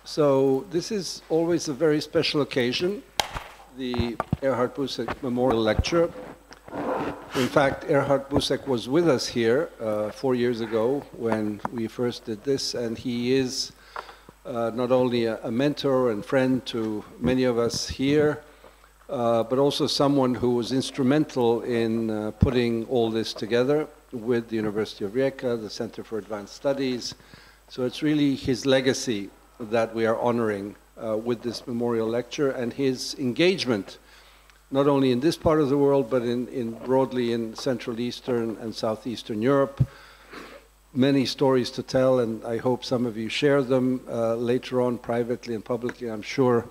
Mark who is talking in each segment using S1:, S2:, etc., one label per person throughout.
S1: So this is always a very special occasion, the Erhard Busek Memorial Lecture. In fact, Erhard Busek was with us here 4 years ago when we first did this, and he is not only a mentor and friend to many of us here, but also someone who was instrumental in putting all this together with the University of Rijeka, the Center for Advanced Studies. So it's really his legacy that we are honoring with this memorial lecture, and his engagement not only in this part of the world, but broadly in Central Eastern and Southeastern Europe. Many stories to tell, and I hope some of you share them later on privately and publicly. I'm sure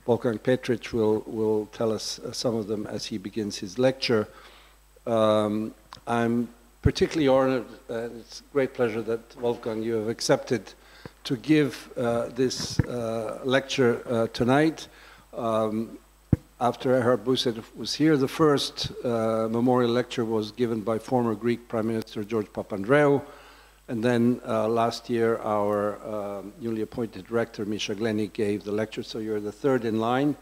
S1: Wolfgang Petritsch will tell us some of them as he begins his lecture. I'm particularly honored, and it's a great pleasure that, Wolfgang, you have accepted to give this lecture tonight. After Erhard Busek was here, the first memorial lecture was given by former Greek Prime Minister George Papandreou, and then last year our newly appointed director Misha Gleni gave the lecture, so you're the third in line,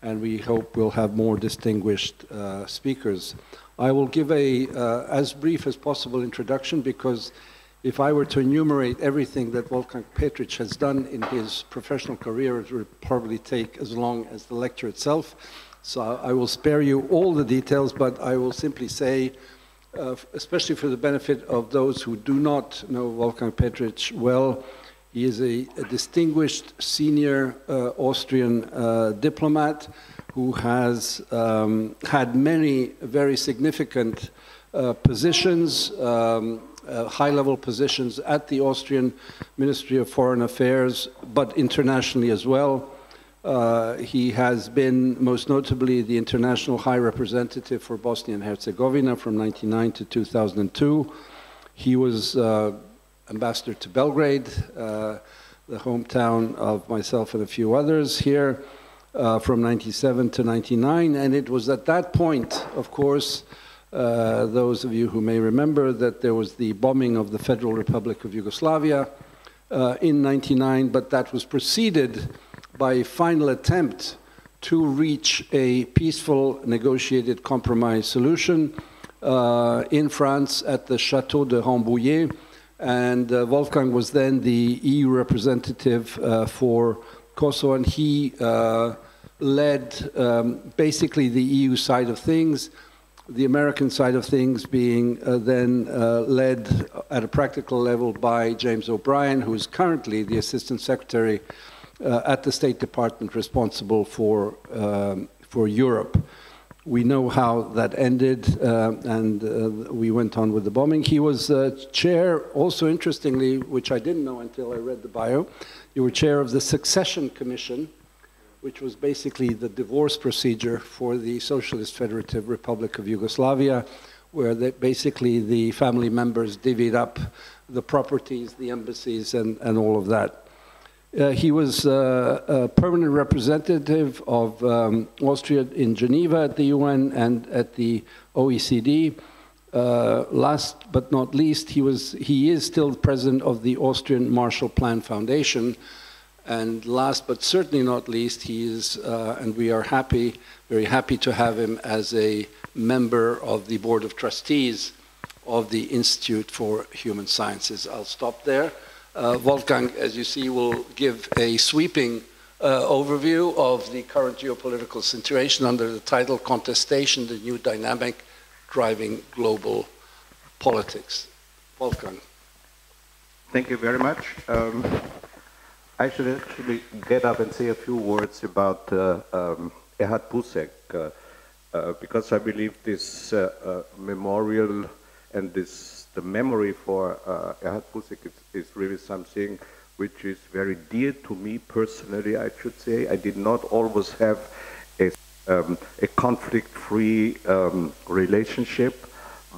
S1: and we hope we'll have more distinguished speakers. I will give a as brief as possible introduction, because if I were to enumerate everything that Wolfgang Petritsch has done in his professional career, it would probably take as long as the lecture itself. So I will spare you all the details, but I will simply say, especially for the benefit of those who do not know Wolfgang Petritsch well, he is a distinguished senior Austrian diplomat who has had many very significant positions, high-level positions at the Austrian Ministry of Foreign Affairs, but internationally as well. He has been most notably the International High Representative for Bosnia and Herzegovina from 1999 to 2002. He was ambassador to Belgrade, the hometown of myself and a few others here, from 1997 to 1999, and it was at that point, of course, those of you who may remember that there was the bombing of the Federal Republic of Yugoslavia in 1999, but that was preceded by a final attempt to reach a peaceful, negotiated compromise solution in France at the Chateau de Rambouillet. And Wolfgang was then the EU representative for Kosovo, and he led basically the EU side of things, the American side of things being then led at a practical level by James O'Brien, who is currently the Assistant Secretary at the State Department responsible for Europe. We know how that ended, and we went on with the bombing. He was chair, also interestingly, which I didn't know until I read the bio, you were chair of the Succession Commission, which was basically the divorce procedure for the Socialist Federative Republic of Yugoslavia, where basically the family members divvied up the properties, the embassies, and all of that. He was a permanent representative of Austria in Geneva at the UN and at the OECD. Last but not least, he is still the president of the Austrian Marshall Plan Foundation. And last but certainly not least, he is, and we are very happy to have him as a member of the Board of Trustees of the Institute for Human Sciences. I'll stop there. Wolfgang, as you see, will give a sweeping overview of the current geopolitical situation under the title Contestation, the New Dynamic Driving Global Politics. Wolfgang.
S2: Thank you very much. I should actually get up and say a few words about Erhard Busek, because I believe this memorial and the memory for Erhard Busek is really something which is very dear to me personally, I should say. I did not always have a conflict-free relationship,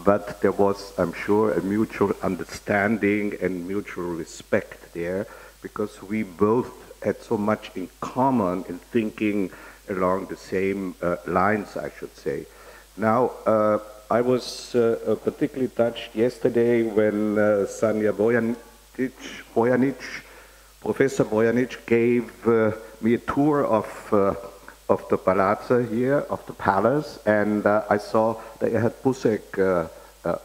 S2: but there was, I'm sure, a mutual understanding and mutual respect there, because we both had so much in common in thinking along the same lines, I should say. Now, I was particularly touched yesterday when Sanja Bojanic Professor Bojanic gave me a tour of the palazzo here, of the palace, and I saw the Erhard Busek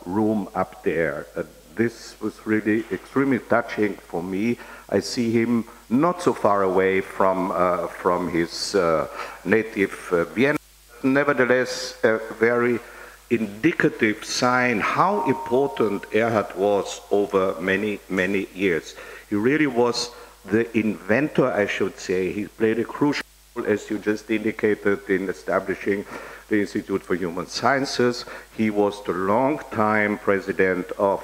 S2: room up there. This was really extremely touching for me. I see him not so far away from his native Vienna. Nevertheless, a very indicative sign how important Erhard was over many, many years. He really was the inventor, I should say. He played a crucial role, as you just indicated, in establishing the Institute for Human Sciences. He was the long-time president of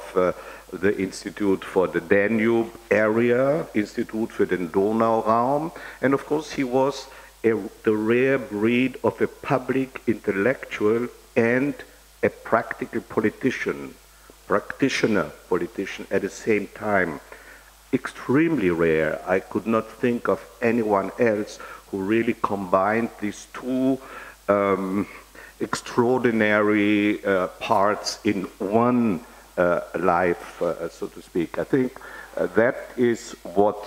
S2: the Institute for the Danube area, Institute für den Donauraum, and of course he was the rare breed of a public intellectual and a practical politician, practitioner politician at the same time. Extremely rare. I could not think of anyone else who really combined these two extraordinary parts in one life, so to speak. I think that is what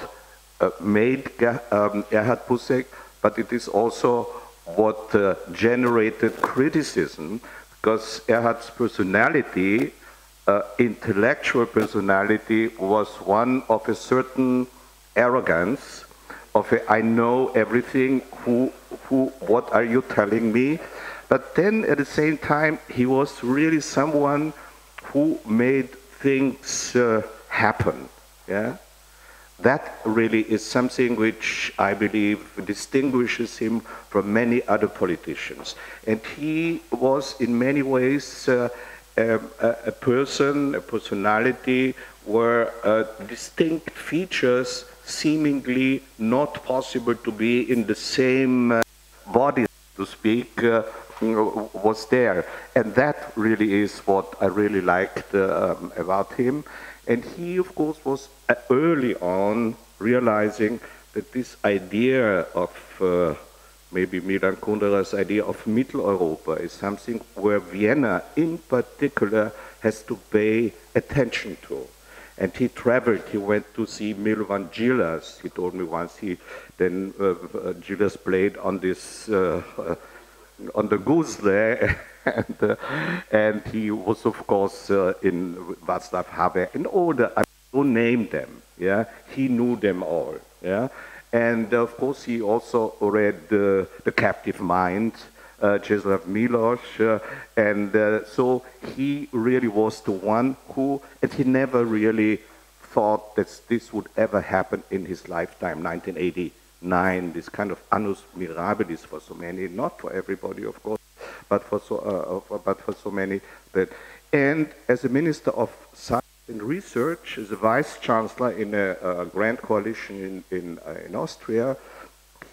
S2: made Erhard Busek, but it is also what generated criticism, because Erhard's personality, intellectual personality, was one of a certain arrogance, of a, I know everything, what are you telling me? But then at the same time, he was really someone who made things happen. Yeah? That really is something which I believe distinguishes him from many other politicians. And he was in many ways a person, a personality where distinct features seemingly not possible to be in the same body, so to speak, was there. And that really is what I really liked about him. And he, of course, was early on realizing that this idea of maybe Milan Kundera's idea of Mitteleuropa is something where Vienna in particular has to pay attention to. And he traveled, he went to see Milovan Djilas. He told me once then Djilas played on this, on the Guzle, and he was of course in Václav Havel and all the, I don't name them, yeah, he knew them all, yeah, and of course he also read The Captive Mind, Czesław Milosz, and so he really was the one who, and he never really thought that this would ever happen in his lifetime, 1989, this kind of annus mirabilis for so many, not for everybody of course, but for so many. And as a Minister of Science and Research, as a Vice Chancellor in a grand coalition in Austria,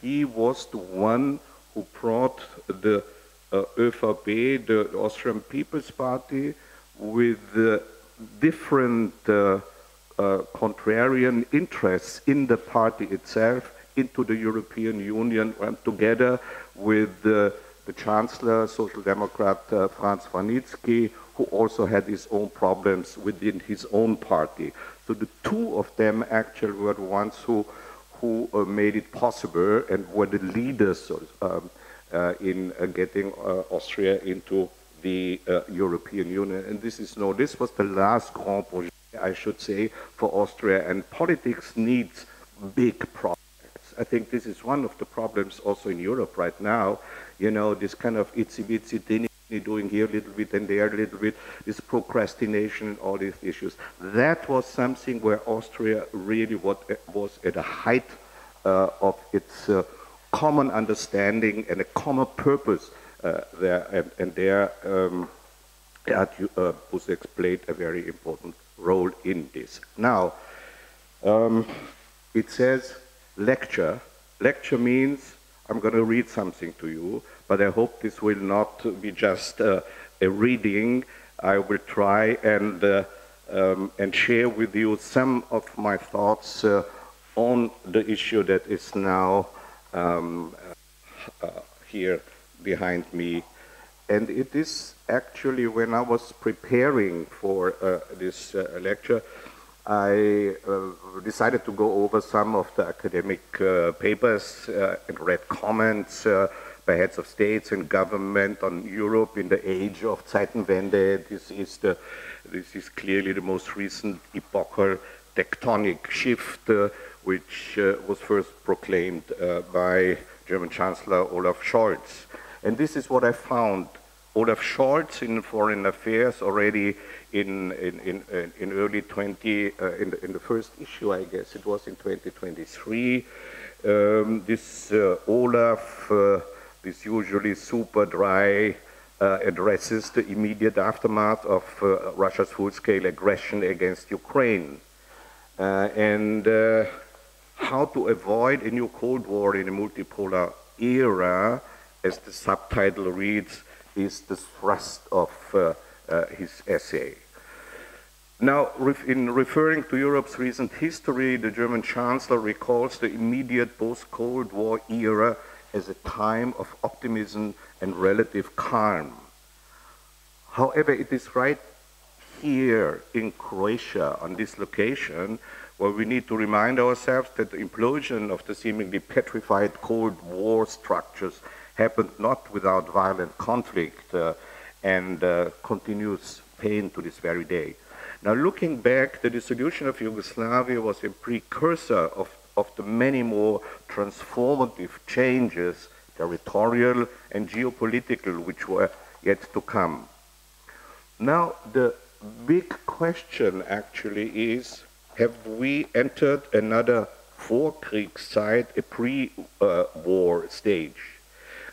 S2: he was the one who brought the ÖVP, the Austrian People's Party, with different contrarian interests in the party itself into the European Union, together with the Chancellor, Social Democrat Franz Vranitzky, who also had his own problems within his own party. So the two of them actually were the ones who made it possible and were the leaders in getting Austria into the European Union. And this was the last grand projet, I should say, for Austria. And politics needs big projects. I think this is one of the problems also in Europe right now. You know, this kind of itsy-bitsy thing, doing here a little bit and there a little bit, this procrastination and all these issues. That was something where Austria really was at the height of its common understanding and a common purpose there. And there, Busek played a very important role in this. Now, it says lecture. Lecture means I'm going to read something to you, but I hope this will not be just a reading. I will try and share with you some of my thoughts on the issue that is now here behind me. And it is actually when I was preparing for this lecture, I decided to go over some of the academic papers and read comments by heads of states and government on Europe in the age of Zeitenwende. This is clearly the most recent epochal tectonic shift, which was first proclaimed by German Chancellor Olaf Scholz. And this is what I found. Olaf Scholz in Foreign Affairs already in early in the first issue, I guess it was in 2023. This Olaf, this usually super dry addresses the immediate aftermath of Russia's full-scale aggression against Ukraine and how to avoid a new Cold War in a multipolar era, as the subtitle reads, is the thrust of his essay. Now, in referring to Europe's recent history, the German Chancellor recalls the immediate post-Cold War era as a time of optimism and relative calm. However, it is right here in Croatia, on this location, where we need to remind ourselves that the implosion of the seemingly petrified Cold War structures happened not without violent conflict and continuous pain to this very day. Now, looking back, the dissolution of Yugoslavia was a precursor of the many more transformative changes, territorial and geopolitical, which were yet to come. Now, the big question actually is, have we entered another Vorkriegszeit, a pre-war stage?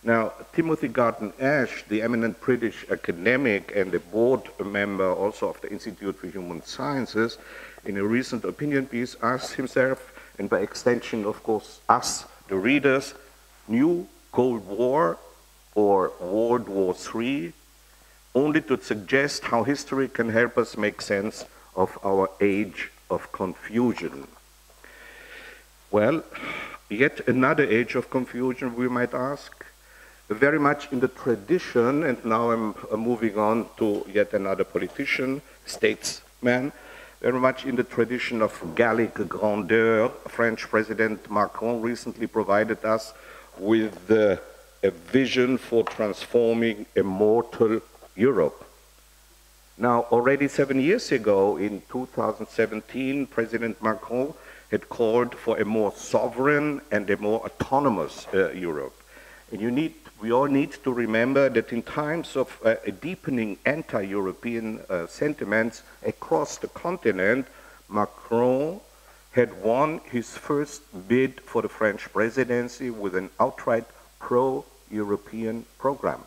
S2: Now, Timothy Garton-Ash, the eminent British academic and a board member also of the Institute for Human Sciences, in a recent opinion piece asked himself, and by extension, of course, us, the readers, new Cold War or World War III, only to suggest how history can help us make sense of our age of confusion. Well, yet another age of confusion, we might ask, very much in the tradition, and now I'm moving on to yet another politician, statesman, very much in the tradition of Gallic grandeur. French President Macron recently provided us with a vision for transforming a mortal Europe. Now, already 7 years ago, in 2017, President Macron had called for a more sovereign and a more autonomous Europe. And we all need to remember that in times of a deepening anti-European sentiments across the continent, Macron had won his first bid for the French presidency with an outright pro-European program.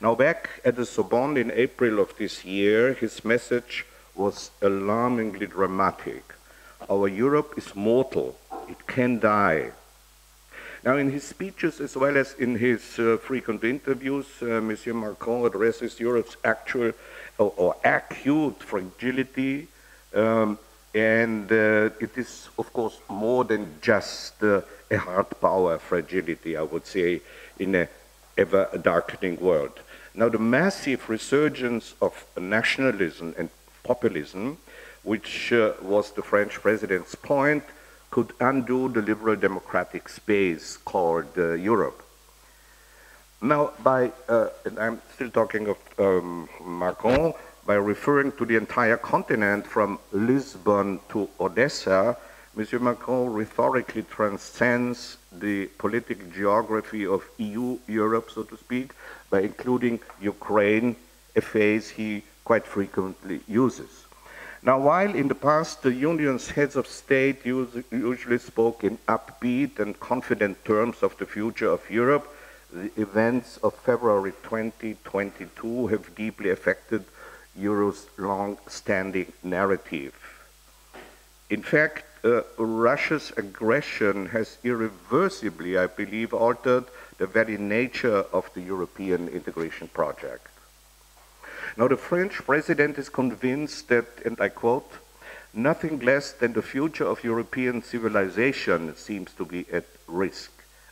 S2: Now, back at the Sorbonne in April of this year, his message was alarmingly dramatic. Our Europe is mortal. It can die. Now, in his speeches as well as in his frequent interviews, Monsieur Macron addresses Europe's actual or acute fragility, and it is, of course, more than just a hard power fragility, I would say, in an ever-darkening world. Now, the massive resurgence of nationalism and populism, which was the French president's point, could undo the liberal democratic space called Europe. Now, and I'm still talking of Macron, by referring to the entire continent from Lisbon to Odessa, Monsieur Macron rhetorically transcends the political geography of EU Europe, so to speak, by including Ukraine, a phrase he quite frequently uses. Now, while in the past the Union's heads of state usually spoke in upbeat and confident terms of the future of Europe, the events of February 2022 have deeply affected Euro's long-standing narrative. In fact, Russia's aggression has irreversibly, I believe, altered the very nature of the European integration project. Now, the French president is convinced that, and I quote, nothing less than the future of European civilization seems to be at risk,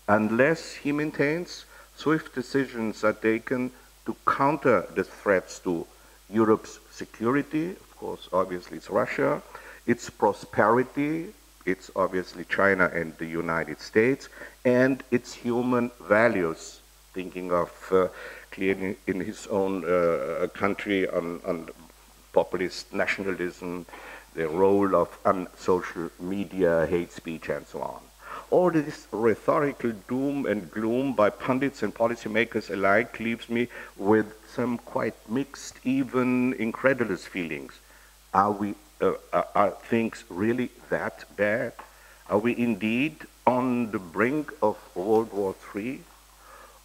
S2: unless, he maintains, swift decisions are taken to counter the threats to Europe's security, of course, obviously it's Russia, its prosperity, it's obviously China and the United States, and its human values, thinking of clearly in his own country on populist nationalism, the role of social media, hate speech, and so on. All this rhetorical doom and gloom by pundits and policymakers alike leaves me with some quite mixed, even incredulous feelings. Are things really that bad? Are we indeed on the brink of World War III?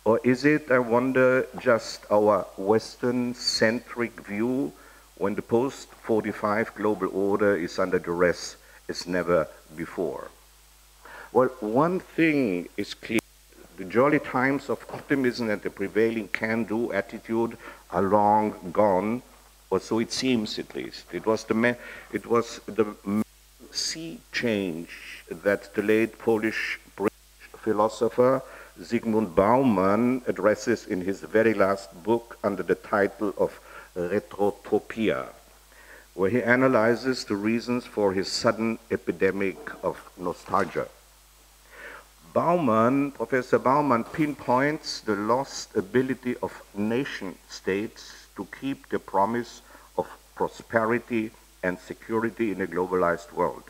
S2: Or is it, I wonder, just our Western-centric view when the post-45 global order is under duress as never before? Well, one thing is clear. The jolly times of optimism and the prevailing can-do attitude are long gone, or so it seems at least. It was the sea change that the late Polish-British philosopher Zygmunt Bauman addresses in his very last book under the title of Retrotopia, where he analyzes the reasons for his sudden epidemic of nostalgia. Professor Bauman pinpoints the lost ability of nation-states to keep the promise of prosperity and security in a globalized world.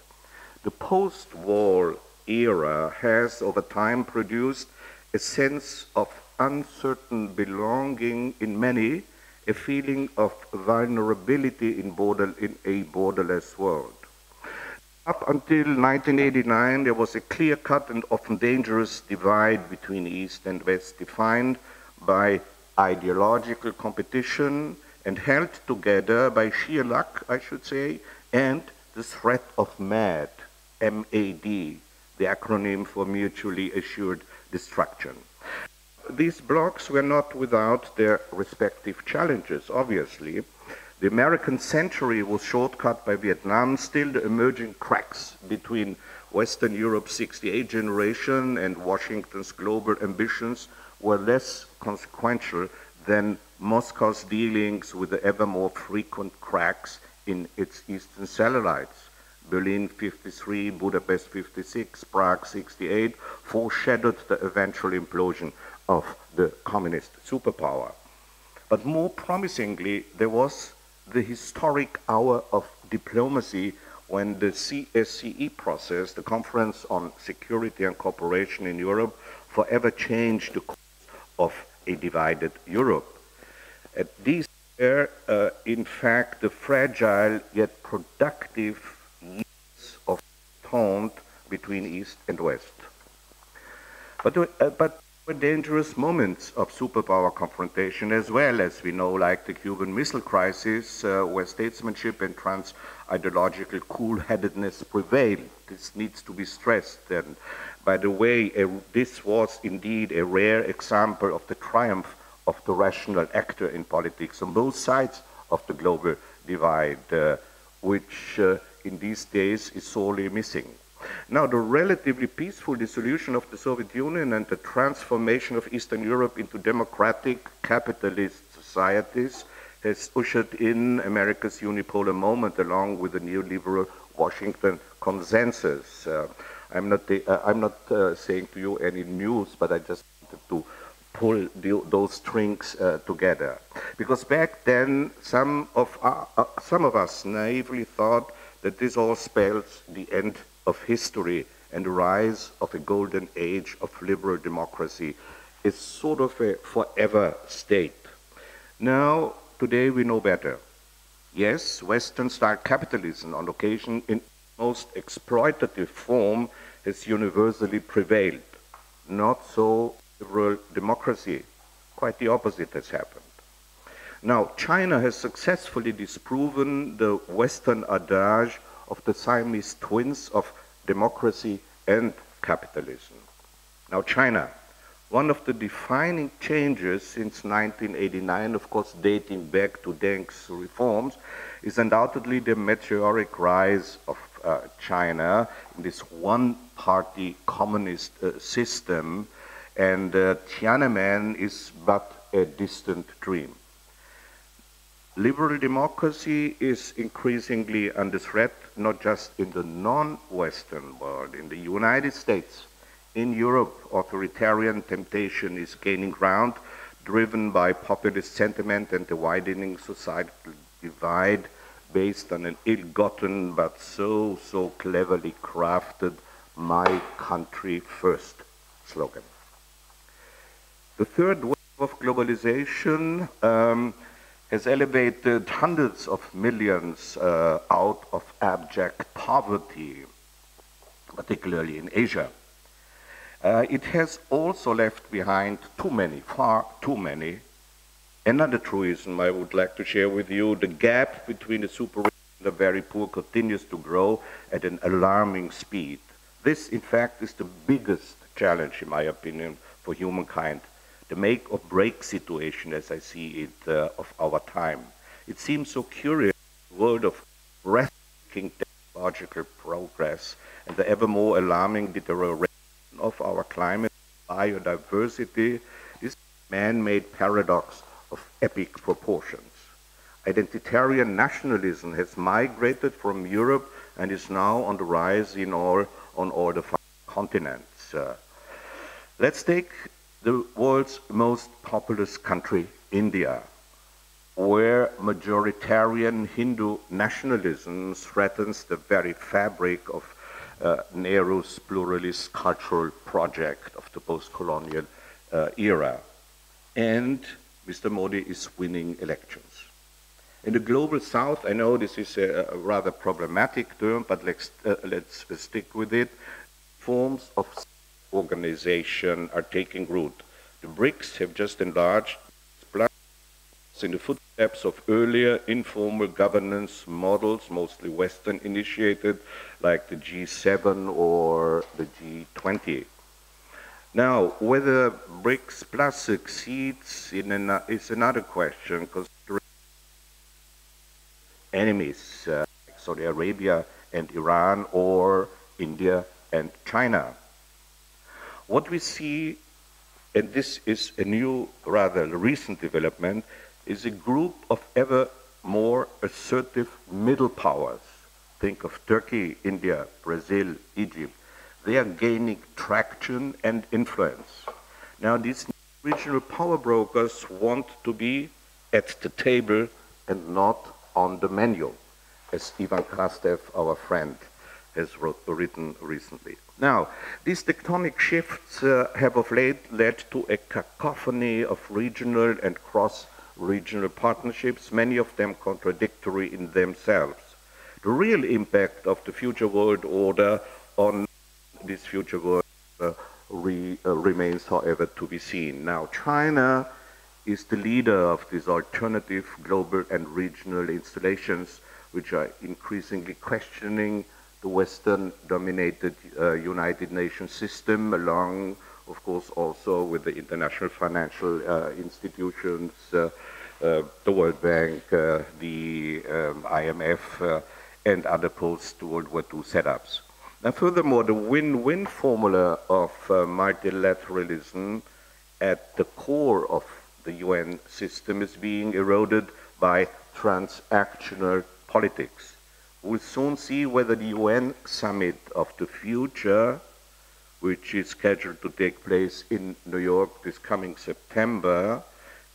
S2: The post-war era has, over time, produced a sense of uncertain belonging in many, a feeling of vulnerability in a borderless world. Up until 1989, there was a clear-cut and often dangerous divide between East and West, defined by ideological competition and held together by sheer luck, I should say, and the threat of MAD, M-A-D, the acronym for Mutually Assured Destruction. These blocs were not without their respective challenges, obviously. The American century was shortcut by Vietnam, still the emerging cracks between Western Europe's 68 generation and Washington's global ambitions were less consequential than Moscow's dealings with the ever more frequent cracks in its eastern satellites. Berlin 53, Budapest 56, Prague 68 foreshadowed the eventual implosion of the communist superpower. But more promisingly, there was the historic hour of diplomacy when the CSCE process, the Conference on Security and Cooperation in Europe, forever changed the course of a divided Europe. These were, in fact, the fragile yet productive years of taunt between East and West. But were dangerous moments of superpower confrontation as well, as we know, like the Cuban Missile Crisis, where statesmanship and trans-ideological cool-headedness prevailed. This needs to be stressed. And by the way, this was indeed a rare example of the triumph of the rational actor in politics on both sides of the global divide, which in these days is sorely missing. Now, the relatively peaceful dissolution of the Soviet Union and the transformation of Eastern Europe into democratic capitalist societies has ushered in America's unipolar moment along with the neoliberal Washington consensus. I'm not saying to you any news, but I just wanted to pull those strings together. Because back then, some of us naively thought that this all spells the end of history and the rise of a golden age of liberal democracy is sort of a forever state. Now, today we know better. Yes, Western-style capitalism, on occasion in most exploitative form, has universally prevailed. Not so liberal democracy. Quite the opposite has happened. Now, China has successfully disproven the Western adage of the Siamese twins of democracy and capitalism. Now, China, one of the defining changes since 1989, of course dating back to Deng's reforms, is undoubtedly the meteoric rise of China in this one-party communist system, and Tiananmen is but a distant dream. Liberal democracy is increasingly under threat, not just in the non-Western world. In the United States, in Europe, authoritarian temptation is gaining ground, driven by populist sentiment and the widening societal divide based on an ill-gotten but so cleverly crafted "my country first" slogan. The third wave of globalization has elevated hundreds of millions out of abject poverty, particularly in Asia. It has also left behind too many, far too many. Another truism I would like to share with you: the gap between the super rich and the very poor continues to grow at an alarming speed. This, in fact, is the biggest challenge, in my opinion, for humankind. The make or break situation, as I see it, of our time. It seems so curious, the world of breathtaking technological progress and the ever more alarming deterioration of our climate and biodiversity, this man-made paradox of epic proportions. Identitarian nationalism has migrated from Europe and is now on the rise on all the continents. Let's take the world's most populous country, India, where majoritarian Hindu nationalism threatens the very fabric of Nehru's pluralist cultural project of the post-colonial era. And Mr. Modi is winning elections. In the global south, I know this is a rather problematic term, but let's stick with it, forms of organization are taking root. The BRICS have just enlarged in the footsteps of earlier informal governance models, mostly Western initiated, like the G7 or the G20. Now, whether BRICS Plus succeeds is another question, considering enemies like Saudi Arabia and Iran, or India and China. What we see, and this is a new, rather recent development, is a group of ever more assertive middle powers. Think of Turkey, India, Brazil, Egypt. They are gaining traction and influence. Now, these regional power brokers want to be at the table and not on the menu, as Ivan Krastev, our friend, has written recently. Now, these tectonic shifts have of late led to a cacophony of regional and cross-regional partnerships, many of them contradictory in themselves. The real impact of the future world order on this future world remains, however, to be seen. Now, China is the leader of these alternative global and regional installations, which are increasingly questioning the Western-dominated United Nations system, along, of course, also with the international financial institutions, the World Bank, the IMF, and other post-World War II setups. Now, furthermore, the win-win formula of multilateralism at the core of the UN system is being eroded by transactional politics. We'll soon see whether the UN summit of the future, which is scheduled to take place in New York this coming September,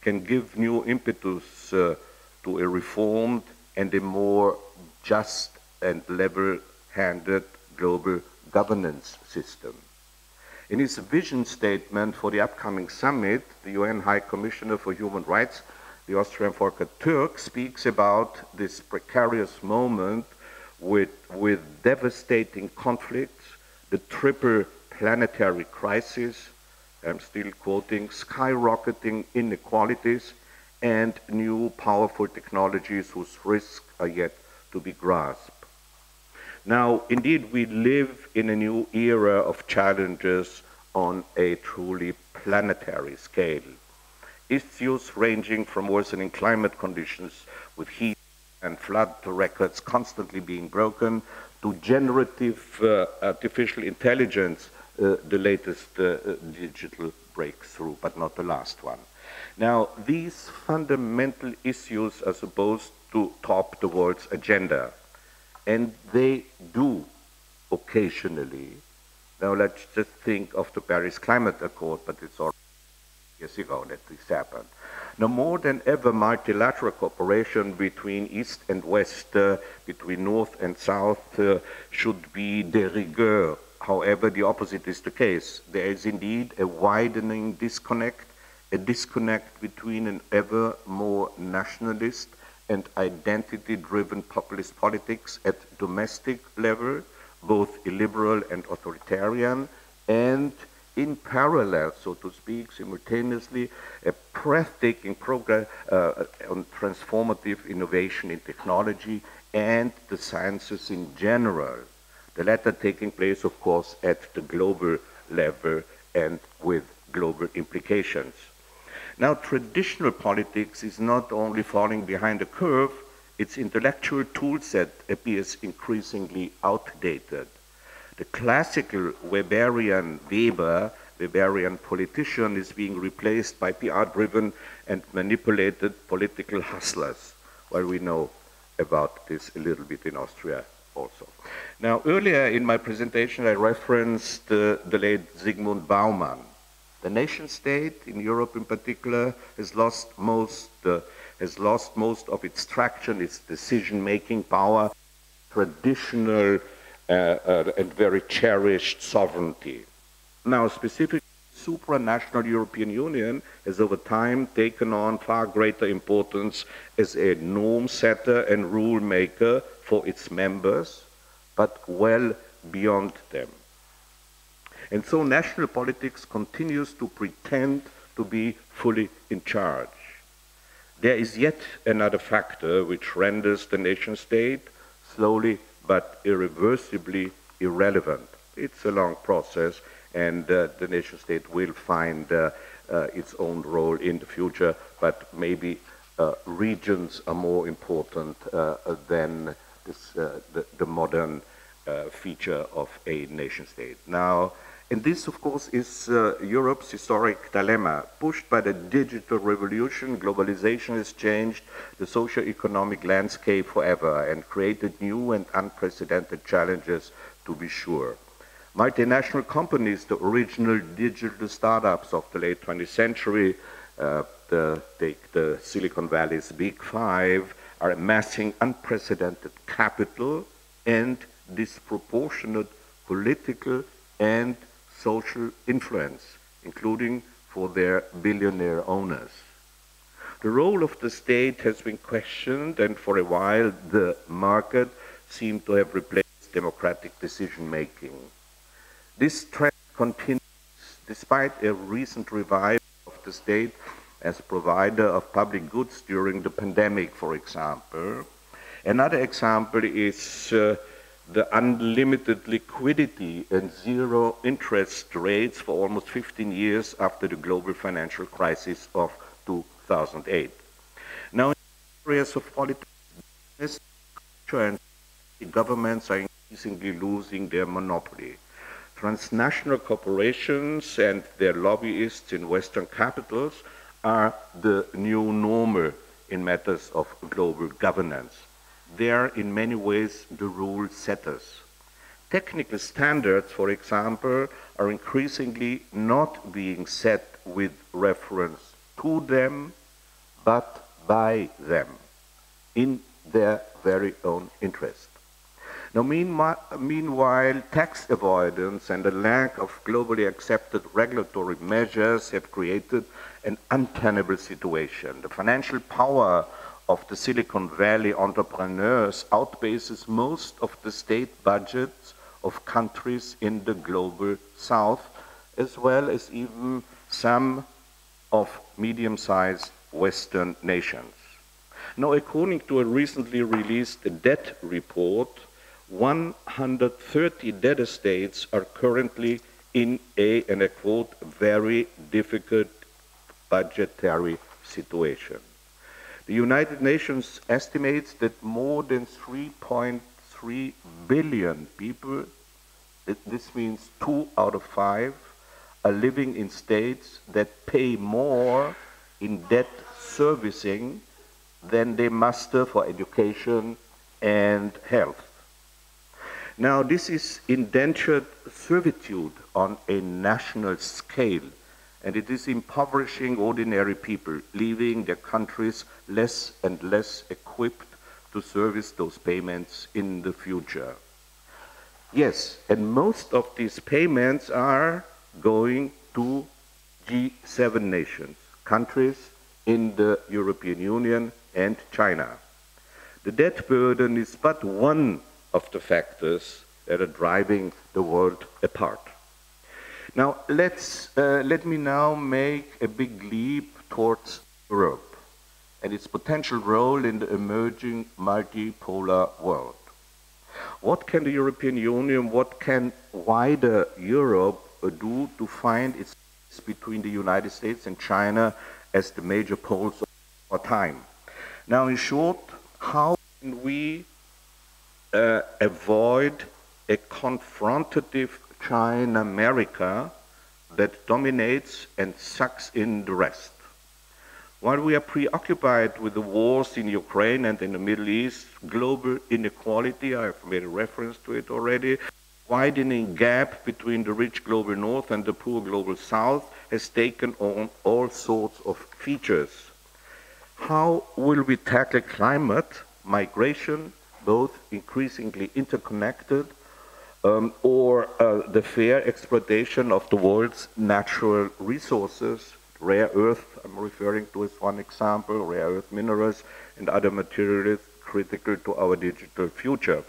S2: can give new impetus to a reformed and a more just and level-handed global governance system. In his vision statement for the upcoming summit, the UN High Commissioner for Human Rights, the Austrian Volker Türk, speaks about this precarious moment with devastating conflicts, the triple planetary crisis, I'm still quoting, skyrocketing inequalities, and new powerful technologies whose risks are yet to be grasped. Now, indeed, we live in a new era of challenges on a truly planetary scale. Issues ranging from worsening climate conditions with heat and flood records constantly being broken, to generative artificial intelligence, the latest digital breakthrough, but not the last one. Now, these fundamental issues are supposed to top the world's agenda, and they do occasionally. Now, let's just think of the Paris Climate Accord, but it's already years ago that this happened. Now, more than ever, multilateral cooperation between East and West, between North and South, should be de rigueur. However, the opposite is the case. There is indeed a widening disconnect, a disconnect between an ever more nationalist and identity-driven populist politics at domestic level, both illiberal and authoritarian, and in parallel, so to speak, simultaneously, a breathtaking progress on transformative innovation in technology and the sciences in general. The latter taking place, of course, at the global level and with global implications. Now, traditional politics is not only falling behind the curve, its intellectual toolset appears increasingly outdated. The classical Weberian politician is being replaced by PR-driven and manipulated political hustlers. Well, we know about this a little bit in Austria also. Now, earlier in my presentation, I referenced the late Zygmunt Bauman. The nation state, in Europe in particular, has lost most of its traction, its decision-making power, traditional and very cherished sovereignty. Now, specifically, the supranational European Union has over time taken on far greater importance as a norm setter and rule maker for its members, but well beyond them. And so national politics continues to pretend to be fully in charge. There is yet another factor which renders the nation state slowly but irreversibly irrelevant. It's a long process, and the nation state will find its own role in the future, but maybe regions are more important than this, the modern feature of a nation state. Now, and this, of course, is Europe's historic dilemma. Pushed by the digital revolution, globalization has changed the socio-economic landscape forever and created new and unprecedented challenges, to be sure. Multinational companies, the original digital startups of the late 20th century, take the Silicon Valley's Big Five, are amassing unprecedented capital and disproportionate political and social influence, including for their billionaire owners. The role of the state has been questioned, and for a while the market seemed to have replaced democratic decision-making. This trend continues despite a recent revival of the state as provider of public goods during the pandemic, for example. Another example is the unlimited liquidity and zero interest rates for almost 15 years after the global financial crisis of 2008. Now, in areas of politics, and governments are increasingly losing their monopoly. Transnational corporations and their lobbyists in Western capitals are the new normal in matters of global governance. They are in many ways the rule setters. Technical standards, for example, are increasingly not being set with reference to them, but by them, in their very own interest. Now, meanwhile, tax avoidance and a lack of globally accepted regulatory measures have created an untenable situation. The financial power of the Silicon Valley entrepreneurs outpaces most of the state budgets of countries in the global south, as well as even some of medium-sized Western nations. Now, according to a recently released debt report, 130 debtor states are currently in a, and I quote, very difficult budgetary situation. The United Nations estimates that more than 3.3 billion people, this means 2 out of 5, are living in states that pay more in debt servicing than they muster for education and health. Now, this is indentured servitude on a national scale, and it is impoverishing ordinary people, leaving their countries less and less equipped to service those payments in the future. Yes, and most of these payments are going to G7 nations, countries in the European Union and China. The debt burden is but one of the factors that are driving the world apart. Now, let me now make a big leap towards Europe and its potential role in the emerging multipolar world. What can the European Union, what can wider Europe do to find its place between the United States and China as the major poles of our time? Now, in short, how can we avoid a confrontative China-America that dominates and sucks in the rest? While we are preoccupied with the wars in Ukraine and in the Middle East, global inequality, I've made a reference to it already, widening gap between the rich global north and the poor global south has taken on all sorts of features. How will we tackle climate, migration, both increasingly interconnected, or the fair exploitation of the world's natural resources? Rare earth, I'm referring to as one example, rare earth minerals and other materials critical to our digital future.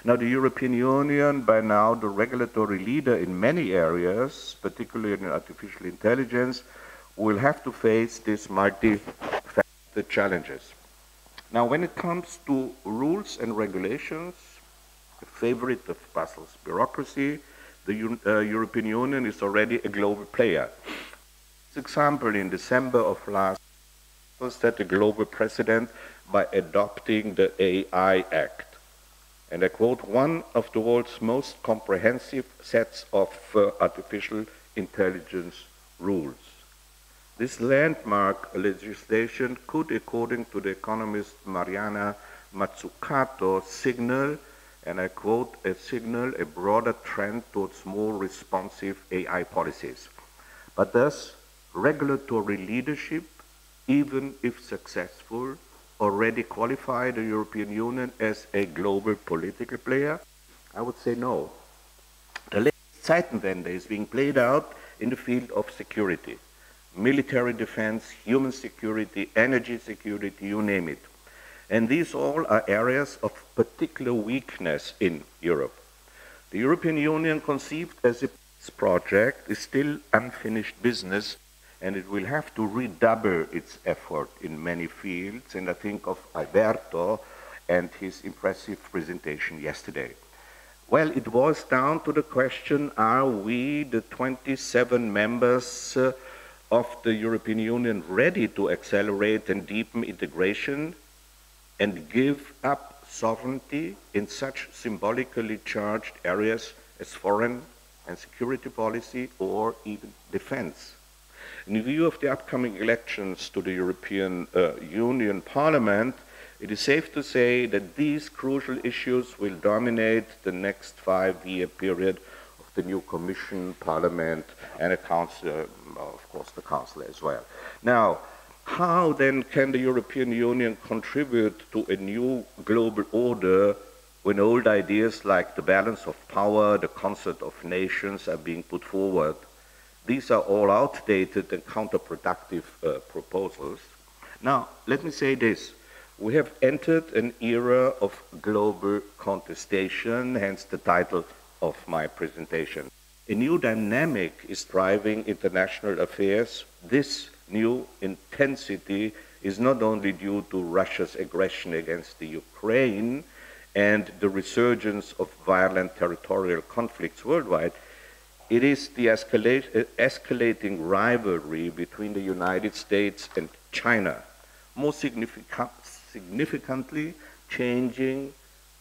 S2: Now, the European Union, by now the regulatory leader in many areas, particularly in artificial intelligence, will have to face these multi-faceted challenges. Now, when it comes to rules and regulations, a favorite of Brussels bureaucracy, the European Union is already a global player. For example, in December of last year, set a global precedent by adopting the AI Act. And I quote, one of the world's most comprehensive sets of artificial intelligence rules. This landmark legislation could, according to the economist Mariana Mazzucato, signal, and I quote, a broader trend towards more responsive AI policies. But thus, regulatory leadership, even if successful, already qualify the European Union as a global political player? I would say no. The latest Zeitenwende is being played out in the field of security. Military defense, human security, energy security, you name it. And these all are areas of particular weakness in Europe. The European Union, conceived as a peace project, is still unfinished business, and it will have to redouble its effort in many fields, and I think of Alberto and his impressive presentation yesterday. Well, it boils down to the question, are we, the 27 members of the European Union, ready to accelerate and deepen integration and give up sovereignty in such symbolically charged areas as foreign and security policy or even defense? In view of the upcoming elections to the European Union Parliament, it is safe to say that these crucial issues will dominate the next 5-year period of the new Commission, Parliament, and a Council, of course the Council as well. Now, how then can the European Union contribute to a new global order when old ideas like the balance of power, the concert of nations are being put forward? These are all outdated and counterproductive proposals. Now, let me say this. We have entered an era of global contestation, hence the title of my presentation. A new dynamic is driving international affairs. This new intensity is not only due to Russia's aggression against the Ukraine and the resurgence of violent territorial conflicts worldwide. It is the escalating rivalry between the United States and China, more significantly changing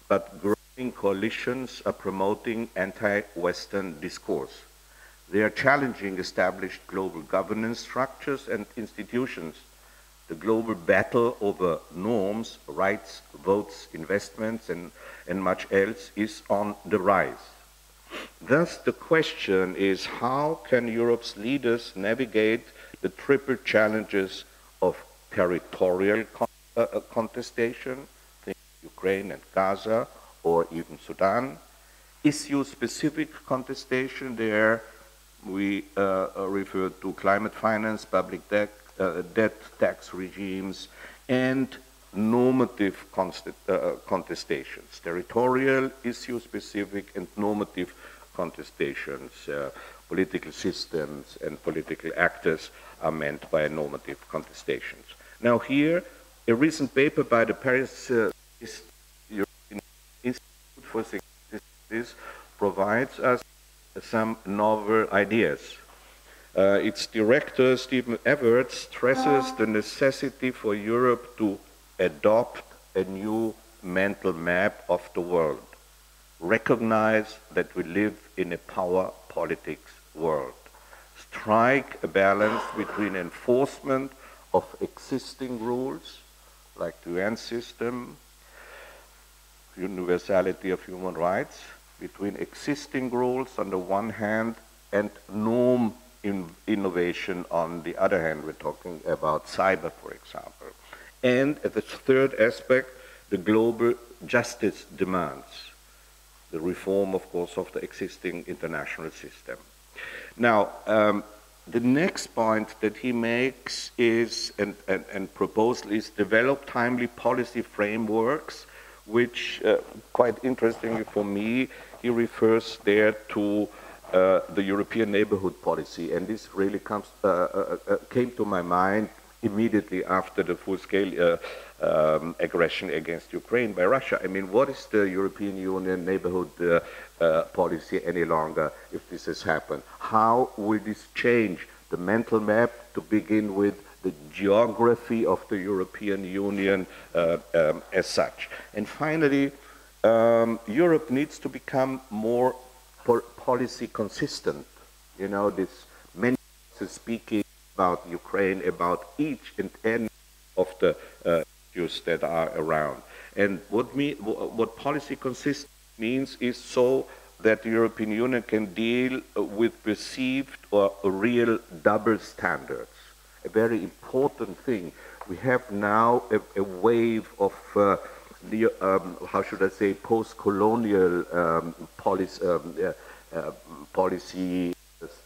S2: but growing coalitions are promoting anti-Western discourse. They are challenging established global governance structures and institutions. The global battle over norms, rights, votes, investments, and much else is on the rise. Thus, the question is, how can Europe's leaders navigate the triple challenges of territorial contestation, think Ukraine and Gaza, or even Sudan, issue-specific contestation, there we refer to climate finance, public debt, tax regimes, and normative contestations, territorial, issue-specific, and normative contestations. Political systems and political actors are meant by normative contestations. Now here, a recent paper by the Paris European Institute for Security provides us some novel ideas. Its director, Stephen Everett, stresses the necessity for Europe to adopt a new mental map of the world. Recognize that we live in a power politics world. Strike a balance between enforcement of existing rules, like the UN system, universality of human rights, between existing rules on the one hand and norm innovation on the other hand. We're talking about cyber, for example. And as a third aspect, the global justice demands the reform, of course, of the existing international system. Now, the next point that he makes is, and proposal is, develop timely policy frameworks, which, quite interestingly for me, he refers there to the European neighborhood policy, and this really came to my mind immediately after the full-scale aggression against Ukraine by Russia. I mean, what is the European Union neighborhood policy any longer if this has happened? How will this change the mental map, to begin with the geography of the European Union as such? And finally, Europe needs to become more policy consistent. You know, this many speaking about Ukraine, about each and any of the issues that are around. And what policy consistent means is so that the European Union can deal with perceived or real double standards. A very important thing. We have now a wave of how should I say, post-colonial policy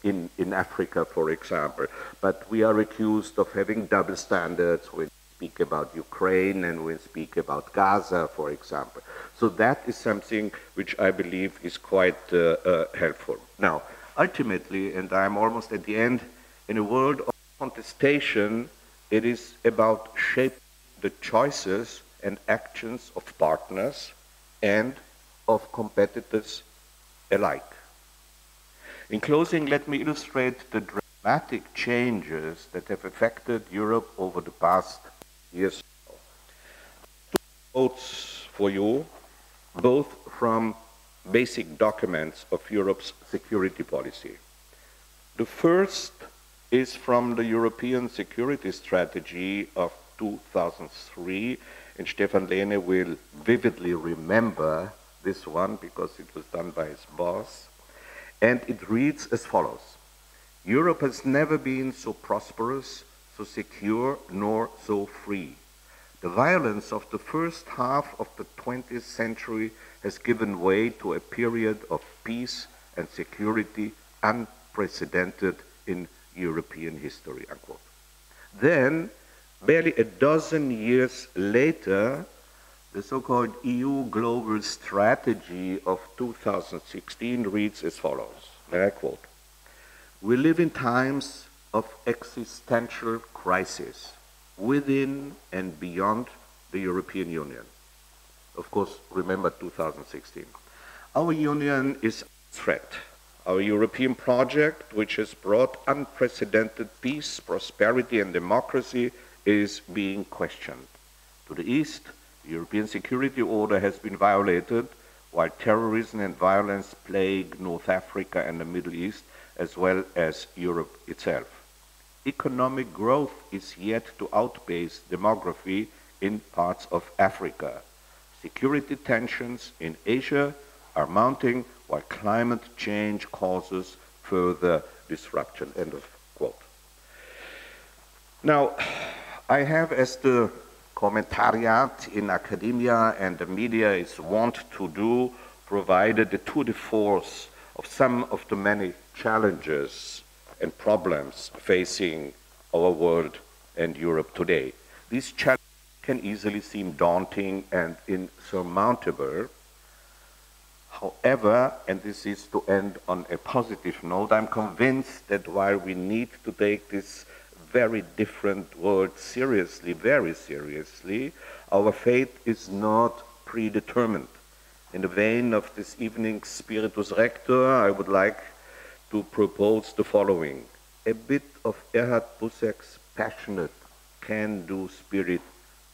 S2: in Africa, for example. But we are accused of having double standards when we speak about Ukraine and when we speak about Gaza, for example. So that is something which I believe is quite helpful. Now, ultimately, and I'm almost at the end, in a world of contestation, it is about shaping the choices and actions of partners and of competitors alike. In closing, let me illustrate the dramatic changes that have affected Europe over the past years. Two quotes for you, both from basic documents of Europe's security policy. The first is from the European Security Strategy of 2003, and Stefan Lehne will vividly remember this one because it was done by his boss. And it reads as follows: Europe has never been so prosperous, so secure, nor so free. The violence of the first half of the 20th century has given way to a period of peace and security unprecedented in European history, unquote. Then, barely a dozen years later, the so-called EU Global Strategy of 2016 reads as follows, and I quote: "We live in times of existential crisis within and beyond the European Union." Of course, remember 2016. Our union is under threat. Our European project, which has brought unprecedented peace, prosperity, and democracy, is being questioned. To the east, the European security order has been violated, while terrorism and violence plague North Africa and the Middle East, as well as Europe itself. economic growth is yet to outpace demography in parts of Africa. Security tensions in Asia are mounting, while climate change causes further disruption. End of quote. Now, I have, as the commentariat in academia and the media is wont to do, provided the tour de force of some of the many challenges and problems facing our world and Europe today. These challenges can easily seem daunting and insurmountable. However, and this is to end on a positive note, I'm convinced that while we need to take this very different world seriously, very seriously, our fate is not predetermined. In the vein of this evening's Spiritus Rector, I would like to propose the following. A bit of Erhard Busek's passionate, can-do spirit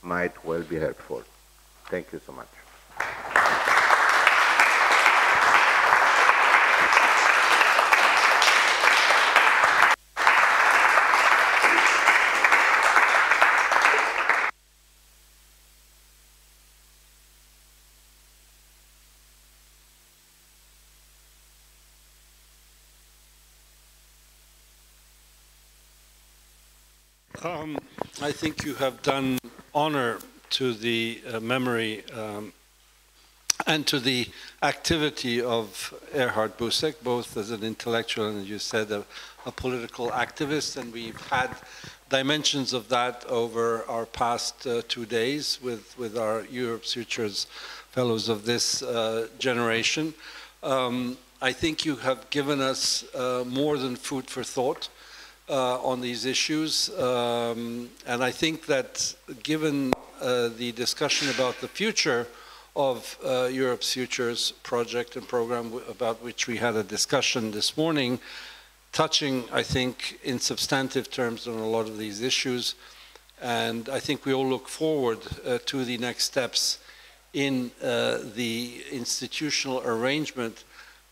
S2: might well be helpful. Thank you so much.
S1: I think you have done honor to the memory and to the activity of Erhard Busek, both as an intellectual and, as you said, a political activist. And we've had dimensions of that over our past 2 days with our Europe's Futures fellows of this generation. I think you have given us more than food for thought on these issues, and I think that given the discussion about the future of Europe's Futures project and program, about which we had a discussion this morning, touching, I think, in substantive terms on a lot of these issues, and I think we all look forward to the next steps in the institutional arrangement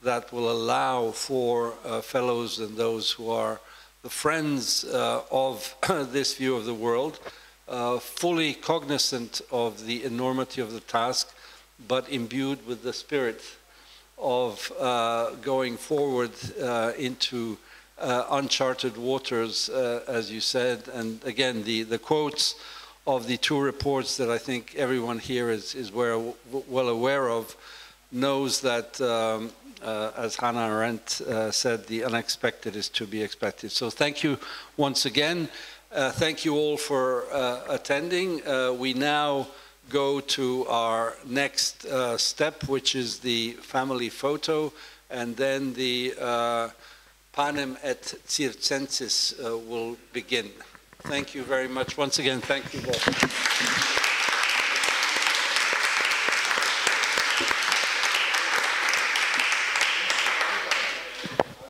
S1: that will allow for fellows and those who are the friends of this view of the world, fully cognizant of the enormity of the task, but imbued with the spirit of going forward into uncharted waters, as you said. And again, the quotes of the two reports that I think everyone here is well aware of, knows that as Hannah Arendt said, the unexpected is to be expected. So thank you once again. Thank you all for attending. We now go to our next step, which is the family photo, and then the Panem et Circenses will begin. Thank you very much. Once again, thank you both.